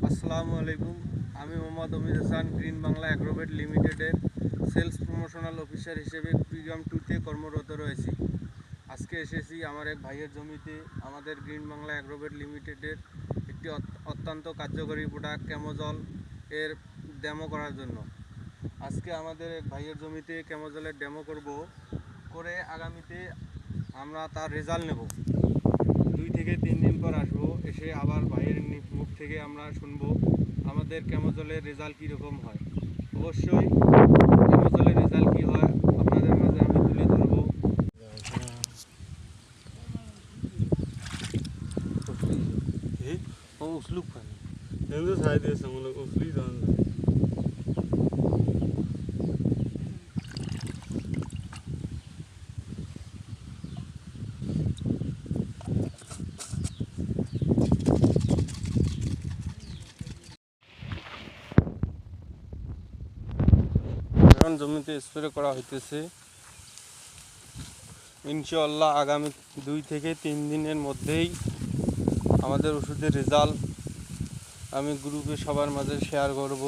আসসালামু আলাইকুম। আমি মোহাম্মদ অমির হাসান গ্রিন বাংলা অ্যাগ্রোভেট লিমিটেডের সেলস প্রমোশনাল অফিসার হিসেবে কুড়িগ্রাম 2-তে কর্মরত রয়েছি। আজকে এসেছি আমার এক ভাইয়ের জমিতে আমাদের গ্রিন বাংলা অ্যাগ্রোভেট লিমিটেডের একটি অত্যন্ত কার্যকরী প্রোডাক্ট ক্যামোজল এর ডেমো করার জন্য। আজকে আমাদের এক ভাইয়ের জমিতে ক্যামোজলের ডেমো করে আগামীতে আমরা তার রেজাল্ট নেব। 2 থেকে 3 দিন পর আসবো, এসে আবার ভাইয়ের মুখ থেকে আমরা শুনবো আমাদের ক্যামোজলের রেজাল্ট কীরকম হয়। অবশ্যই ক্যামোজলের রেজাল্ট কী হয় আপনাদের মাঝে আমি তুলে ধরবো। اسلوب کنی امروز هایده سمون افلی دان এখন জমিতে স্প্রে করা হইতেছে। ইনশাআল্লাহ আগামী 2 থেকে 3 দিনের মধ্যেই আমাদের ওষুধের রেজাল্ট আমি গ্রুপে সবার মাঝে শেয়ার করব।